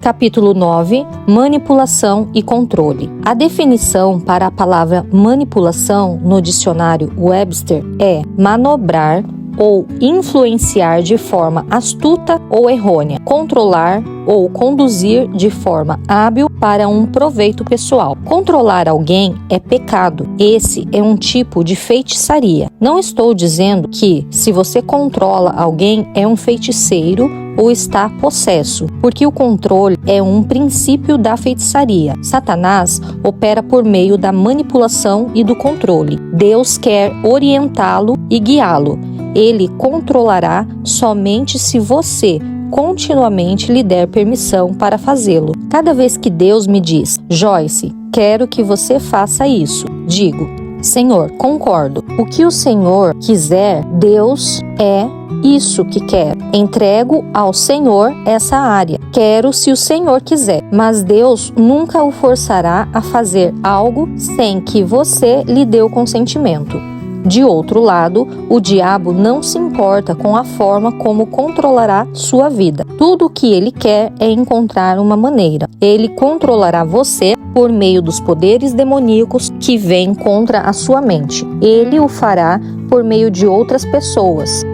Capítulo 9. Manipulação e controle. A definição para a palavra manipulação no dicionário Webster é manobrar ou influenciar de forma astuta ou errônea, controlar ou conduzir de forma hábil para um proveito pessoal. Controlar alguém é pecado. Esse é um tipo de feitiçaria. Não estou dizendo que, se você controla alguém, é um feiticeiro ou está possesso, porque o controle é um princípio da feitiçaria. Satanás opera por meio da manipulação e do controle. Deus quer orientá-lo e guiá-lo. Ele controlará somente se você continuamente lhe der permissão para fazê-lo. Cada vez que Deus me diz: Joyce, quero que você faça isso, digo: Senhor, concordo. O que o Senhor quiser, Deus é isso que quero. Entrego ao Senhor essa área. Quero se o Senhor quiser, mas Deus nunca o forçará a fazer algo sem que você lhe dê o consentimento. De outro lado, o diabo não se importa com a forma como controlará sua vida. Tudo o que ele quer é encontrar uma maneira. Ele controlará você por meio dos poderes demoníacos que vêm contra a sua mente. Ele o fará por meio de outras pessoas,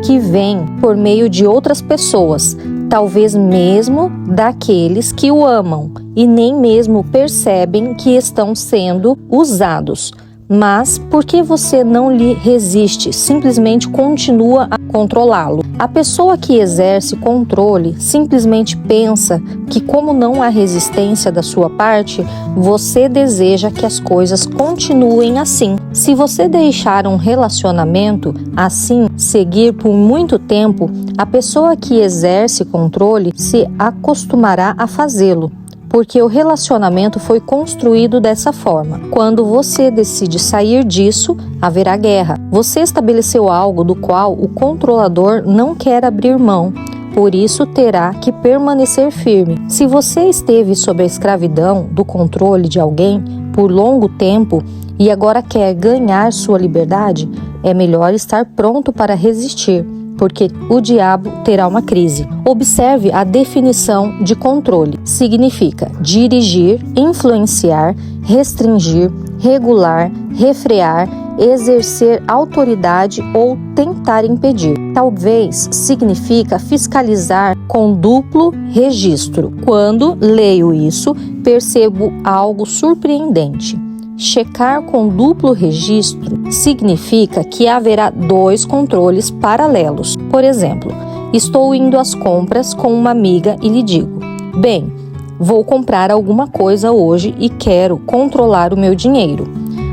talvez mesmo daqueles que o amam e nem mesmo percebem que estão sendo usados. Mas por que você não lhe resiste? Simplesmente continua a controlá-lo. A pessoa que exerce controle simplesmente pensa que, como não há resistência da sua parte, você deseja que as coisas continuem assim. Se você deixar um relacionamento assim seguir por muito tempo, a pessoa que exerce controle se acostumará a fazê-lo, porque o relacionamento foi construído dessa forma. Quando você decide sair disso, haverá guerra. Você estabeleceu algo do qual o controlador não quer abrir mão, por isso terá que permanecer firme. Se você esteve sob a escravidão do controle de alguém por longo tempo e agora quer ganhar sua liberdade, é melhor estar pronto para resistir, porque o diabo terá uma crise. Observe a definição de controle. Significa dirigir, influenciar, restringir, regular, refrear, exercer autoridade ou tentar impedir. Talvez significa fiscalizar com duplo registro. Quando leio isso, percebo algo surpreendente. Checar com duplo registro significa que haverá dois controles paralelos. Por exemplo, estou indo às compras com uma amiga e lhe digo: bem, vou comprar alguma coisa hoje e quero controlar o meu dinheiro.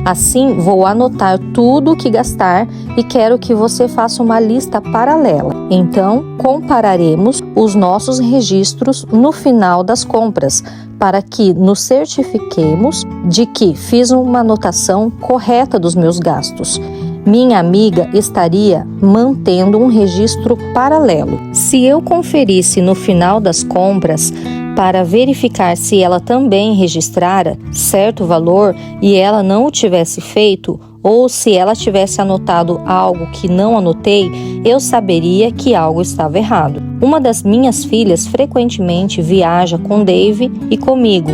Assim, vou anotar tudo o que gastar e quero que você faça uma lista paralela. Então, compararemos os nossos registros no final das compras, para que nos certifiquemos de que fiz uma anotação correta dos meus gastos. Minha amiga estaria mantendo um registro paralelo. Se eu conferisse no final das compras para verificar se ela também registrara certo valor e ela não o tivesse feito, ou se ela tivesse anotado algo que não anotei, eu saberia que algo estava errado. Uma das minhas filhas frequentemente viaja com Dave e comigo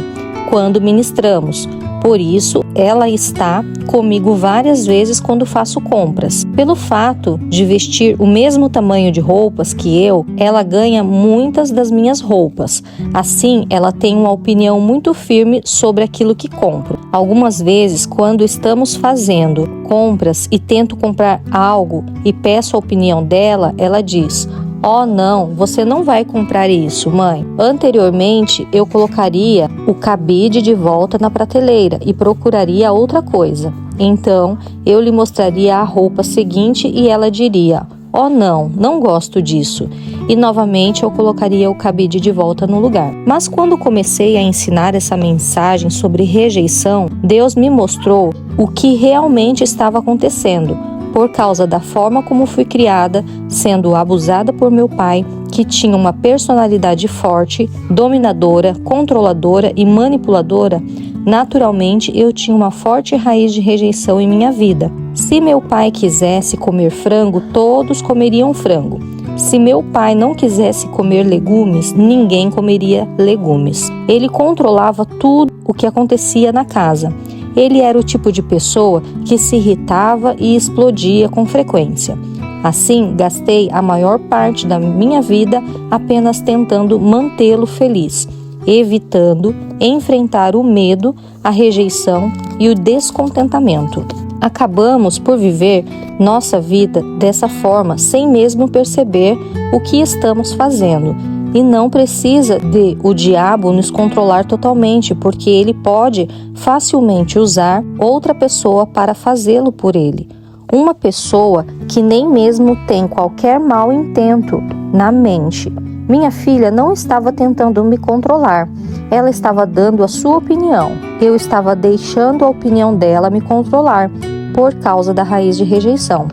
quando ministramos. Por isso, ela está comigo várias vezes quando faço compras. Pelo fato de vestir o mesmo tamanho de roupas que eu, ela ganha muitas das minhas roupas. Assim, ela tem uma opinião muito firme sobre aquilo que compro. Algumas vezes, quando estamos fazendo compras e tento comprar algo e peço a opinião dela, ela diz: oh não, você não vai comprar isso, mãe. Anteriormente, eu colocaria o cabide de volta na prateleira e procuraria outra coisa. Então, eu lhe mostraria a roupa seguinte e ela diria: oh não, não gosto disso. E novamente eu colocaria o cabide de volta no lugar. Mas quando comecei a ensinar essa mensagem sobre rejeição, Deus me mostrou o que realmente estava acontecendo. Por causa da forma como fui criada, sendo abusada por meu pai, que tinha uma personalidade forte, dominadora, controladora e manipuladora, naturalmente eu tinha uma forte raiz de rejeição em minha vida. Se meu pai quisesse comer frango, todos comeriam frango. Se meu pai não quisesse comer legumes, ninguém comeria legumes. Ele controlava tudo o que acontecia na casa. Ele era o tipo de pessoa que se irritava e explodia com frequência. Assim, gastei a maior parte da minha vida apenas tentando mantê-lo feliz, evitando enfrentar o medo, a rejeição e o descontentamento. Acabamos por viver nossa vida dessa forma sem mesmo perceber o que estamos fazendo. E não precisa de o diabo nos controlar totalmente, porque ele pode facilmente usar outra pessoa para fazê-lo por ele. Uma pessoa que nem mesmo tem qualquer mau intento na mente. Minha filha não estava tentando me controlar, ela estava dando a sua opinião. Eu estava deixando a opinião dela me controlar por causa da raiz de rejeição.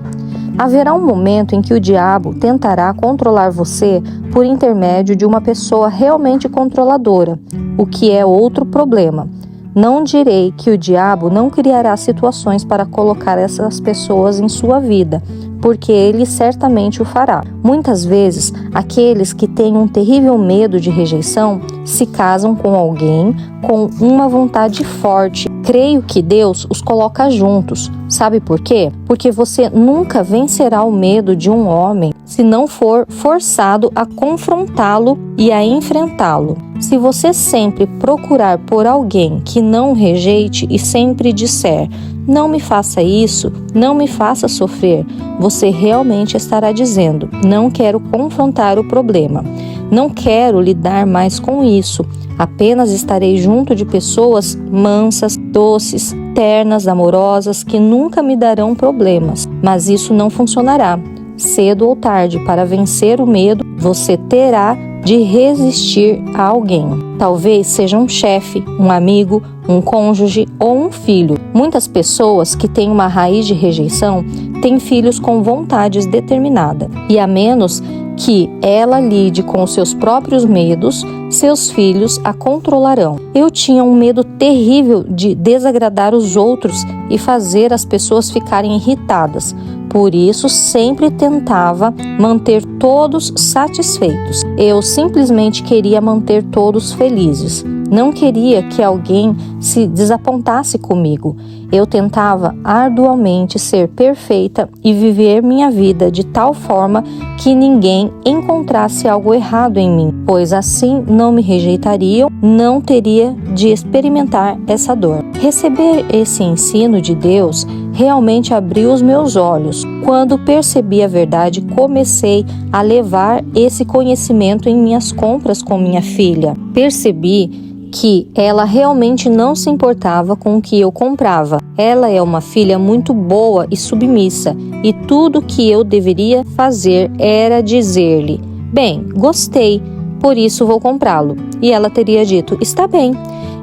Haverá um momento em que o diabo tentará controlar você por intermédio de uma pessoa realmente controladora, o que é outro problema. Não direi que o diabo não criará situações para colocar essas pessoas em sua vida, porque ele certamente o fará. Muitas vezes, aqueles que têm um terrível medo de rejeição se casam com alguém com uma vontade forte. Creio que Deus os coloca juntos. Sabe por quê? Porque você nunca vencerá o medo de um homem se não for forçado a confrontá-lo e a enfrentá-lo. Se você sempre procurar por alguém que não o rejeite e sempre disser: não me faça isso, não me faça sofrer, você realmente estará dizendo: não quero confrontar o problema, não quero lidar mais com isso, apenas estarei junto de pessoas mansas, doces, ternas, amorosas, que nunca me darão problemas. Mas isso não funcionará. Cedo ou tarde, para vencer o medo, você terá de resistir a alguém. Talvez seja um chefe, um amigo, um cônjuge ou um filho. Muitas pessoas que têm uma raiz de rejeição têm filhos com vontades determinadas. E a menos que ela lide com os seus próprios medos, seus filhos a controlarão. Eu tinha um medo terrível de desagradar os outros e fazer as pessoas ficarem irritadas. Por isso, sempre tentava manter todos satisfeitos. Eu simplesmente queria manter todos felizes. Não queria que alguém se desapontasse comigo. Eu tentava arduamente ser perfeita e viver minha vida de tal forma que ninguém encontrasse algo errado em mim, pois assim não me rejeitariam, não teria de experimentar essa dor. Receber esse ensino de Deus realmente abriu os meus olhos. Quando percebi a verdade, comecei a levar esse conhecimento em minhas compras com minha filha. Percebi que ela realmente não se importava com o que eu comprava. Ela é uma filha muito boa e submissa, e tudo que eu deveria fazer era dizer-lhe: bem, gostei, por isso vou comprá-lo. E ela teria dito: está bem.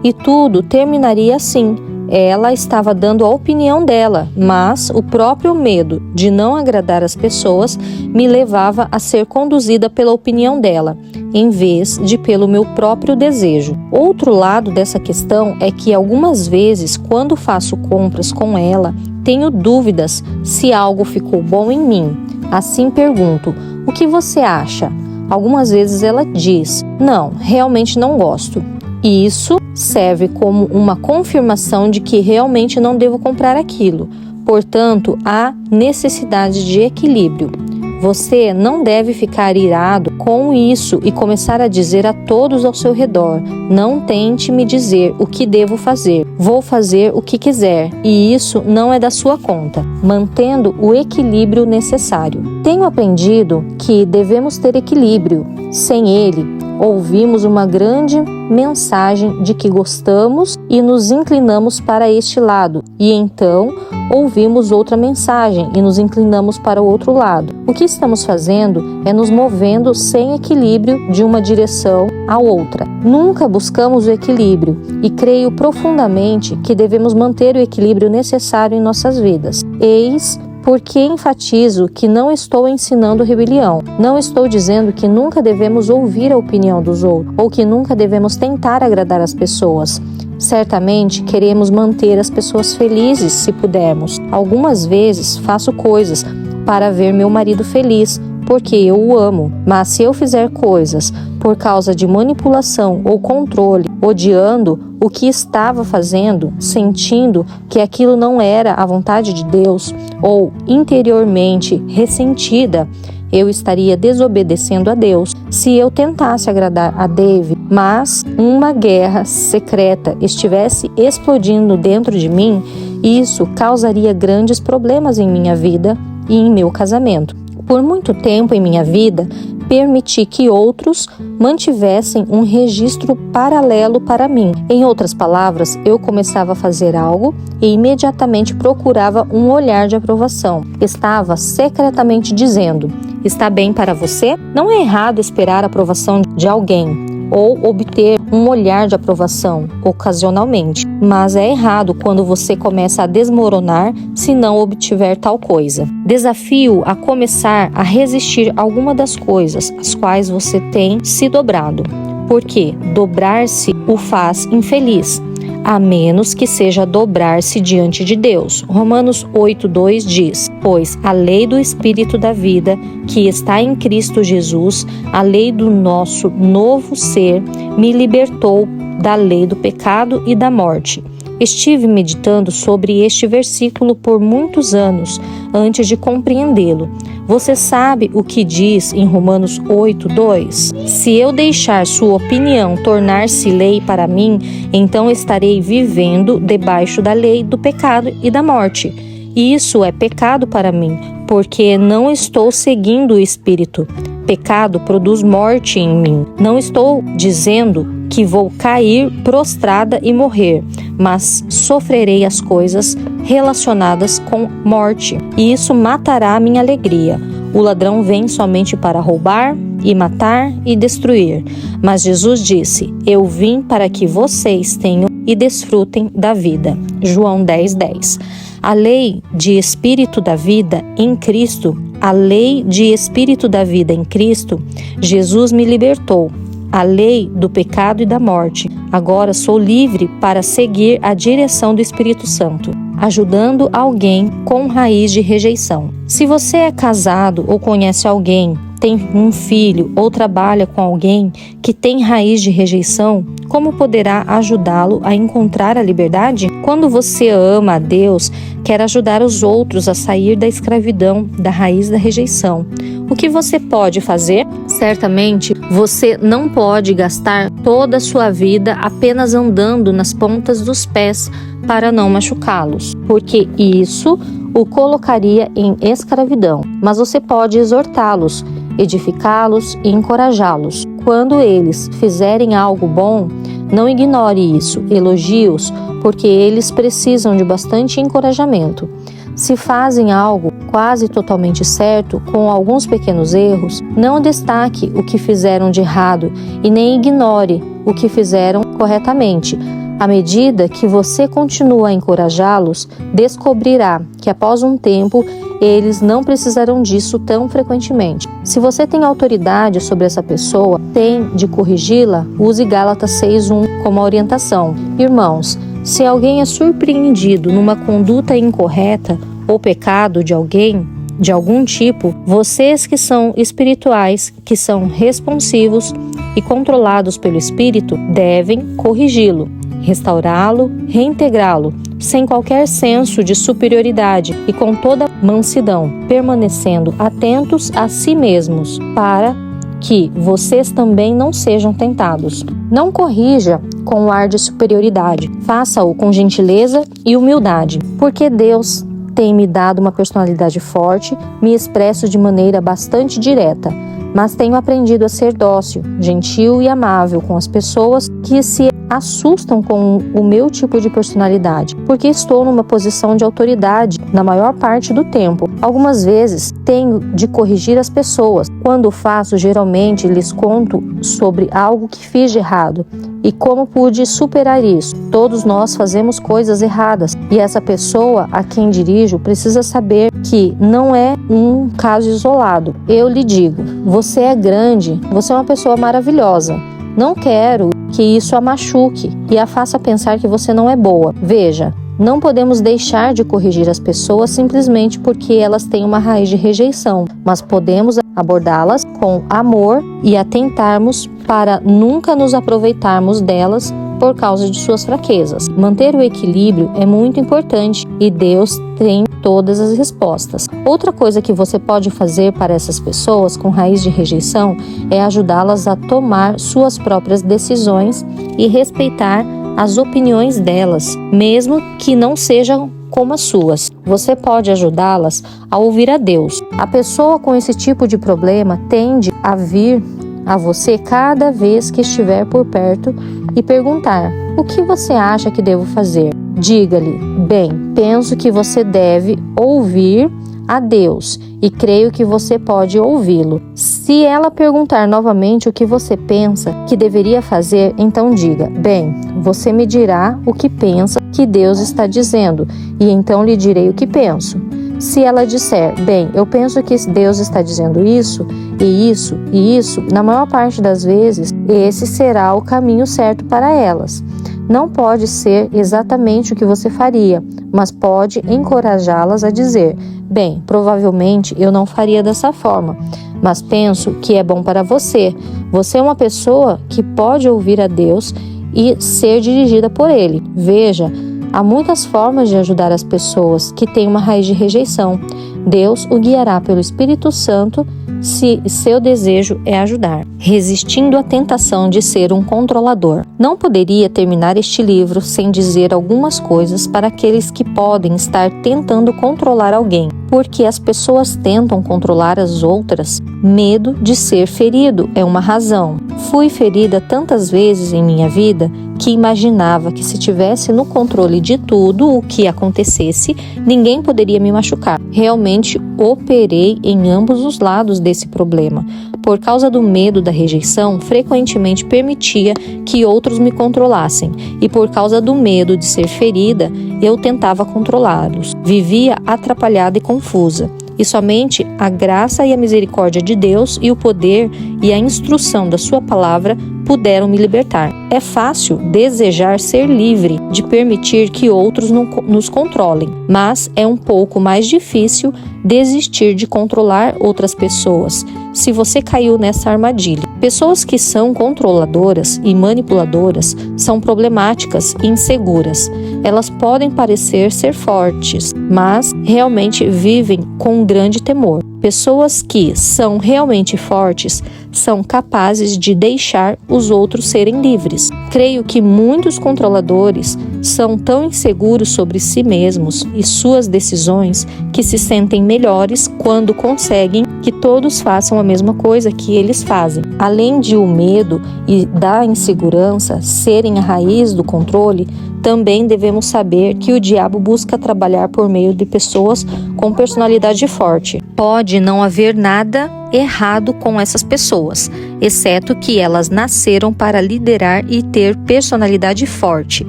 E tudo terminaria assim. Ela estava dando a opinião dela, mas o próprio medo de não agradar as pessoas me levava a ser conduzida pela opinião dela, em vez de pelo meu próprio desejo. Outro lado dessa questão é que algumas vezes, quando faço compras com ela, tenho dúvidas se algo ficou bom em mim. Assim pergunto: o que você acha? Algumas vezes ela diz: não, realmente não gosto. E isso serve como uma confirmação de que realmente não devo comprar aquilo. Portanto, há necessidade de equilíbrio. Você não deve ficar irado com isso e começar a dizer a todos ao seu redor: não tente me dizer o que devo fazer, vou fazer o que quiser, e isso não é da sua conta, mantendo o equilíbrio necessário. Tenho aprendido que devemos ter equilíbrio. Sem ele, ouvimos uma grande mensagem de que gostamos e nos inclinamos para este lado, e então ouvimos outra mensagem e nos inclinamos para o outro lado. O que estamos fazendo é nos movendo sem equilíbrio de uma direção à outra. Nunca buscamos o equilíbrio, e creio profundamente que devemos manter o equilíbrio necessário em nossas vidas. Eis porque enfatizo que não estou ensinando rebelião. Não estou dizendo que nunca devemos ouvir a opinião dos outros ou que nunca devemos tentar agradar as pessoas. Certamente queremos manter as pessoas felizes se pudermos. Algumas vezes faço coisas para ver meu marido feliz, porque eu o amo. Mas se eu fizer coisas por causa de manipulação ou controle, odiando o que estava fazendo, sentindo que aquilo não era a vontade de Deus, ou interiormente ressentida, eu estaria desobedecendo a Deus se eu tentasse agradar a Dave, mas uma guerra secreta estivesse explodindo dentro de mim, isso causaria grandes problemas em minha vida e em meu casamento. Por muito tempo em minha vida, permiti que outros mantivessem um registro paralelo para mim. Em outras palavras, eu começava a fazer algo e imediatamente procurava um olhar de aprovação. Estava secretamente dizendo: está bem para você? Não é errado esperar a aprovação de alguém ou obter um olhar de aprovação ocasionalmente, mas é errado quando você começa a desmoronar se não obtiver tal coisa. Desafio a começar a resistir a alguma das coisas às quais você tem se dobrado, porque dobrar-se o faz infeliz, a menos que seja dobrar-se diante de Deus. Romanos 8:2 diz: pois a lei do Espírito da vida, que está em Cristo Jesus, a lei do nosso novo ser, me libertou da lei do pecado e da morte. Estive meditando sobre este versículo por muitos anos antes de compreendê-lo. Você sabe o que diz em Romanos 8:2? Se eu deixar sua opinião tornar-se lei para mim, então estarei vivendo debaixo da lei do pecado e da morte. Isso é pecado para mim, porque não estou seguindo o Espírito. Pecado produz morte em mim. Não estou dizendo que vou cair prostrada e morrer, mas sofrerei as coisas relacionadas com morte, e isso matará a minha alegria. O ladrão vem somente para roubar e matar e destruir, mas Jesus disse: eu vim para que vocês tenham e desfrutem da vida. João 10:10. A lei de Espírito da vida em Cristo, a lei de Espírito da vida em Cristo, Jesus me libertou. A lei do pecado e da morte. Agora sou livre para seguir a direção do Espírito Santo, ajudando alguém com raiz de rejeição. Se você é casado ou conhece alguém, tem um filho ou trabalha com alguém que tem raiz de rejeição, como poderá ajudá-lo a encontrar a liberdade? Quando você ama a Deus, quer ajudar os outros a sair da escravidão, da raiz da rejeição. O que você pode fazer? Certamente, você não pode gastar toda a sua vida apenas andando nas pontas dos pés para não machucá-los, porque isso o colocaria em escravidão. Mas você pode exortá-los, edificá-los e encorajá-los. Quando eles fizerem algo bom, não ignore isso, elogie-os, porque eles precisam de bastante encorajamento. Se fazem algo quase totalmente certo, com alguns pequenos erros, não destaque o que fizeram de errado e nem ignore o que fizeram corretamente. À medida que você continua a encorajá-los, descobrirá que após um tempo eles não precisarão disso tão frequentemente. Se você tem autoridade sobre essa pessoa, tem de corrigi-la, use Gálatas 6:1 como orientação. Irmãos, se alguém é surpreendido numa conduta incorreta ou pecado de alguém, de algum tipo, vocês que são espirituais, que são responsivos e controlados pelo Espírito, devem corrigi-lo, restaurá-lo, reintegrá-lo, sem qualquer senso de superioridade e com toda mansidão, permanecendo atentos a si mesmos, para que vocês também não sejam tentados. Não corrija com ar de superioridade, faça-o com gentileza e humildade, porque Deus tem me dado uma personalidade forte, me expresso de maneira bastante direta, mas tenho aprendido a ser dócil, gentil e amável com as pessoas que se assustam com o meu tipo de personalidade, porque estou numa posição de autoridade na maior parte do tempo. Algumas vezes tenho de corrigir as pessoas. Quando faço, geralmente lhes conto sobre algo que fiz de errado e como pude superar isso. Todos nós fazemos coisas erradas e essa pessoa a quem dirijo precisa saber que não é um caso isolado. Eu lhe digo: você é grande, você é uma pessoa maravilhosa. Não quero que isso a machuque e a faça pensar que você não é boa. Veja, não podemos deixar de corrigir as pessoas simplesmente porque elas têm uma raiz de rejeição, mas podemos abordá-las com amor e atentarmos para nunca nos aproveitarmos delas por causa de suas fraquezas. Manter o equilíbrio é muito importante e Deus tem todas as respostas. Outra coisa que você pode fazer para essas pessoas com raiz de rejeição é ajudá-las a tomar suas próprias decisões e respeitar as opiniões delas, mesmo que não sejam como as suas. Você pode ajudá-las a ouvir a Deus. A pessoa com esse tipo de problema tende a vir a você cada vez que estiver por perto e perguntar: o que você acha que devo fazer? Diga-lhe: bem, penso que você deve ouvir a Deus e creio que você pode ouvi-lo. Se ela perguntar novamente o que você pensa que deveria fazer, então diga: bem, você me dirá o que pensa que Deus está dizendo e então lhe direi o que penso. Se ela disser: bem, eu penso que Deus está dizendo isso e isso e isso, na maior parte das vezes, esse será o caminho certo para elas. Não pode ser exatamente o que você faria, mas pode encorajá-las a dizer: bem, provavelmente eu não faria dessa forma, mas penso que é bom para você. Você é uma pessoa que pode ouvir a Deus e ser dirigida por Ele. Veja, há muitas formas de ajudar as pessoas que têm uma raiz de rejeição. Deus o guiará pelo Espírito Santo se seu desejo é ajudar. Resistindo à tentação de ser um controlador. Não poderia terminar este livro sem dizer algumas coisas para aqueles que podem estar tentando controlar alguém, porque as pessoas tentam controlar as outras. Medo de ser ferido é uma razão. Fui ferida tantas vezes em minha vida que imaginava que se tivesse no controle de tudo o que acontecesse, ninguém poderia me machucar. Realmente operei em ambos os lados desse problema. Por causa do medo da rejeição, frequentemente permitia que outros me controlassem, e por causa do medo de ser ferida, eu tentava controlá-los. Vivia atrapalhada e confusa. E somente a graça e a misericórdia de Deus e o poder e a instrução da sua palavra puderam me libertar. É fácil desejar ser livre, de permitir que outros nos controlem, mas é um pouco mais difícil desistir de controlar outras pessoas, se você caiu nessa armadilha. Pessoas que são controladoras e manipuladoras são problemáticas e inseguras. Elas podem parecer ser fortes, mas realmente vivem com um grande temor. Pessoas que são realmente fortes são capazes de deixar os outros serem livres. Creio que muitos controladores são tão inseguros sobre si mesmos e suas decisões que se sentem melhores quando conseguem que todos façam a mesma coisa que eles fazem. Além de o medo e da insegurança serem a raiz do controle, também devemos saber que o diabo busca trabalhar por meio de pessoas com personalidade forte. Pode não haver nada errado com essas pessoas, exceto que elas nasceram para liderar e ter personalidade forte.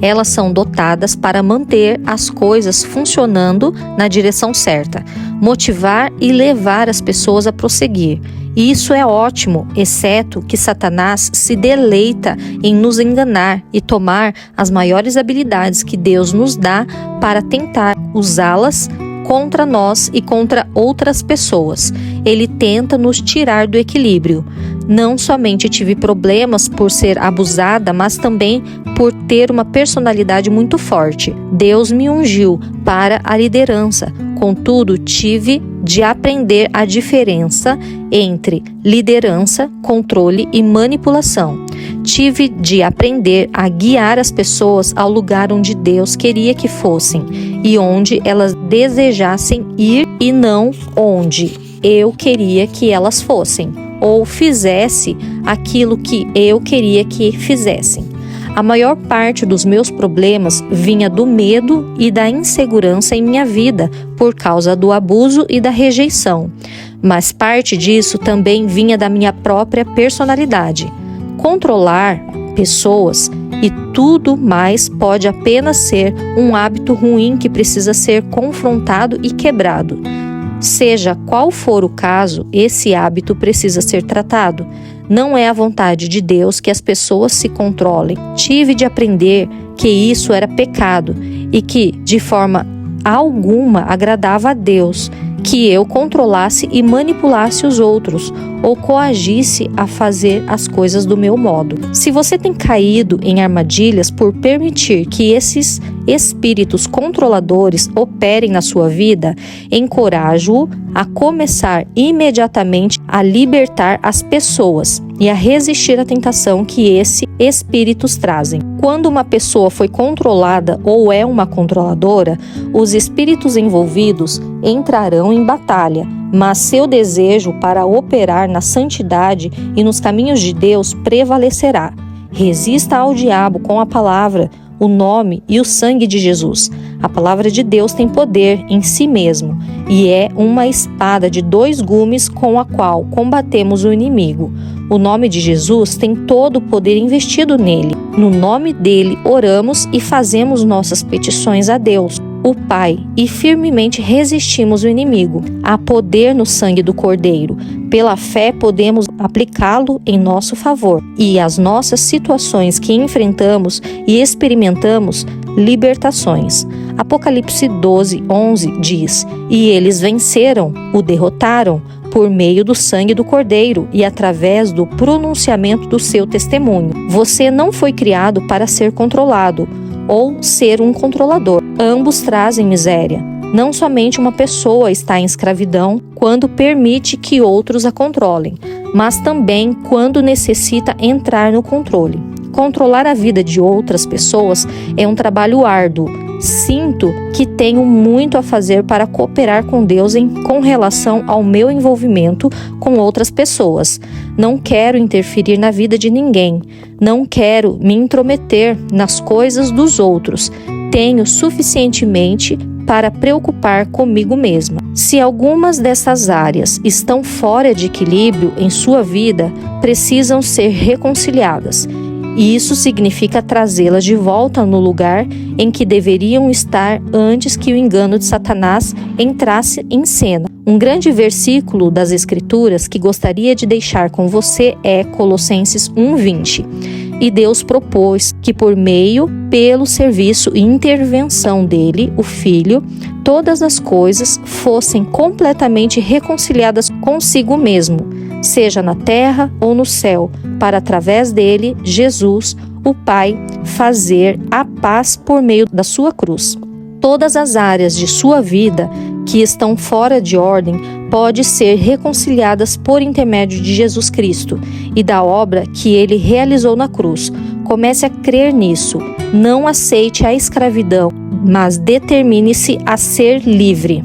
Elas são dotadas para manter as coisas funcionando na direção certa, motivar e levar as pessoas a prosseguir. E isso é ótimo, exceto que Satanás se deleita em nos enganar e tomar as maiores habilidades que Deus nos dá para tentar usá-las contra nós e contra outras pessoas. Ele tenta nos tirar do equilíbrio. Não somente tive problemas por ser abusada, mas também por ter uma personalidade muito forte. Deus me ungiu para a liderança. Contudo, tive de aprender a diferença entre liderança, controle e manipulação. Tive de aprender a guiar as pessoas ao lugar onde Deus queria que fossem e onde elas desejassem ir e não onde eu queria que elas fossem ou fizesse aquilo que eu queria que fizessem. A maior parte dos meus problemas vinha do medo e da insegurança em minha vida por causa do abuso e da rejeição, mas parte disso também vinha da minha própria personalidade. Controlar pessoas e tudo mais pode apenas ser um hábito ruim que precisa ser confrontado e quebrado. Seja qual for o caso, esse hábito precisa ser tratado. Não é a vontade de Deus que as pessoas se controlem. Tive de aprender que isso era pecado e que, de forma alguma, agradava a Deus, que eu controlasse e manipulasse os outros, ou coagisse a fazer as coisas do meu modo. Se você tem caído em armadilhas por permitir que esses espíritos controladores operem na sua vida, encorajo-o a começar imediatamente a libertar as pessoas e a resistir à tentação que esses espíritos trazem. Quando uma pessoa foi controlada ou é uma controladora, os espíritos envolvidos entrarão em batalha, mas seu desejo para operar na santidade e nos caminhos de Deus prevalecerá. Resista ao diabo com a palavra, o nome e o sangue de Jesus. A palavra de Deus tem poder em si mesmo e é uma espada de 2 gumes com a qual combatemos o inimigo. O nome de Jesus tem todo o poder investido nele. No nome dele oramos e fazemos nossas petições a Deus, o Pai, e firmemente resistimos o inimigo. Há poder no sangue do Cordeiro. Pela fé podemos aplicá-lo em nosso favor e as nossas situações que enfrentamos e experimentamos libertações. Apocalipse 12:11 diz: "E eles venceram, o derrotaram, por meio do sangue do Cordeiro e através do pronunciamento do seu testemunho." Você não foi criado para ser controlado ou ser um controlador. Ambos trazem miséria. Não somente uma pessoa está em escravidão quando permite que outros a controlem, mas também quando necessita entrar no controle. Controlar a vida de outras pessoas é um trabalho árduo. Sinto que tenho muito a fazer para cooperar com Deus com relação ao meu envolvimento com outras pessoas. Não quero interferir na vida de ninguém. Não quero me intrometer nas coisas dos outros. Tenho suficientemente para preocupar comigo mesma. Se algumas dessas áreas estão fora de equilíbrio em sua vida, precisam ser reconciliadas. E isso significa trazê-las de volta no lugar em que deveriam estar antes que o engano de Satanás entrasse em cena. Um grande versículo das Escrituras que gostaria de deixar com você é Colossenses 1:20. E Deus propôs que pelo serviço e intervenção dele, o Filho, todas as coisas fossem completamente reconciliadas consigo mesmo, seja na terra ou no céu, para através dele, Jesus, o Pai, fazer a paz por meio da sua cruz. Todas as áreas de sua vida que estão fora de ordem podem ser reconciliadas por intermédio de Jesus Cristo e da obra que ele realizou na cruz. Comece a crer nisso. Não aceite a escravidão, mas determine-se a ser livre.